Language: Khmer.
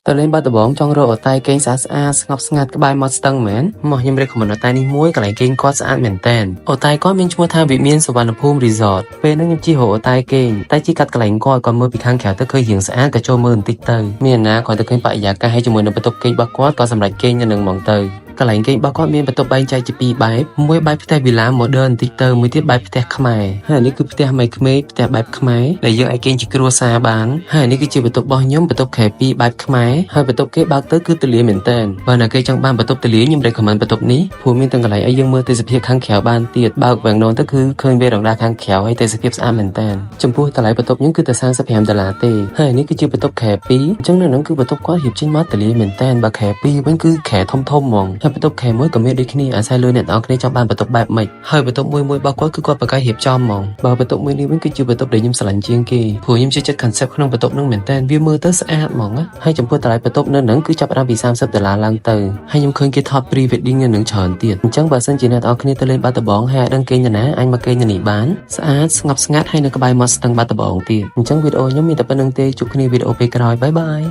តើលេងបាត់ដំបងចង់រកអតាយគេងស្អាតស្ងប់ស្ងាត់ក្បែរមាត់ស្ទឹងមែនមកខ្ញុំរៀបខមមិនអតាយនេះមួយកន្លែងគេងគាត់ស្អាតមែនតែនអតាយគាត់មានឈ្មោះថាវិមានសវណ្ណភូមិរីសតពេលហ្នឹងខ្ញុំជិះរកអតាយគេងតែជិះកាត់កន្លែងគាត់មើលពីខាងក្រៅទៅឃើញរៀងស្អាតក៏ចូលមើលបន្តិចទៅមានណាគាត់ទៅឃើញបរិយាកាសឲ្យជាមួយនឹងបន្ទប់គេងរបស់គាត់ក៏សម្រេចគេងនៅនឹងហ្មងទៅកន្លែងគេងរបស់គាត់មានបន្ទប់បែងចែកជាពីរបែបមួយបែបផ្ទះវីឡា modern បន្តិចទៅមួយទៀតបែបផ្ទះខ្មែរហើយនេះគឺផ្ទះម៉េចក្មេកផ្ទះបែបខ្មែរដែលយើងអាចគេងជាគ្រួសារបានហើយនេះគឺជាបន្ទប់របស់ខ្ញុំបន្ទប់ខែ2បែបខ្មែរហើយបន្ទប់គេបើកទៅគឺទូលាយមែនតើបើអ្នកគេចង់បានបន្ទប់ទូលាយខ្ញុំ recommend បន្ទប់នេះព្រោះមានទាំងកន្លែងឲ្យយើងមើលទេសភាពខាងក្រៅបានទៀតបើកវាំងននទៅគឺឃើញវារងដាខាងក្រៅហើយទេសភាពស្អាតមែនតើចំពោះតម្លៃបន្ទប់ខ្ញុំគឺតែ$35ទេហើយនេះគឺជាបន្ទប់ខែ2អញ្ចឹងនៅនឹងគឺបន្ទប់គាត់រៀបចេញមកទូលាយមែនតើបើខែ2វិញគឺខែធំហ្មងហើយបន្ទប់ខែ1ក៏មានដូចគ្នាអាស្រ័យលើអ្នកនរគ្នាចង់បានបន្ទប់បែបម៉េចហើយបន្ទប់មួយរបស់គាត់គឺគាត់ប្រកាសរៀបចំហ្មងបើបន្ទប់មួយនេះវិញគឺជាបន្ទប់ដែលខ្ញុំស្រឡាញ់ជាងគេព្រោះខ្ញុំជឿចិត្ត concept ក្នុងបន្ទប់នោះមែនតើវាមើលទៅស្អាតហ្មងហើយចំពោះតម្លៃបន្ទប់នៅនឹងគឺចាប់ផ្ដើមពី$30ឡើងទៅហើយខ្ញុំឃើញគេថត pre wedding នៅនឹងច្រើនទៀតអញ្ចឹងបើសិនជាអ្នកនរគ្នាទៅលេងបាត់ដំបងហើយអាចដឹងគេងនៅណាអាចមកគេងនៅនេះបានស្អាតស្ងប់ស្ងាត់ហើយនៅក្បែរមាត់ស្ទឹងបាត់ដំបងទៀតអញ្ចឹងវីដេអូខ្ញុំមានតែប៉ុណ្្នឹងទេជួបគ្នាវីដេអូពេលក្រោយបាយបាយ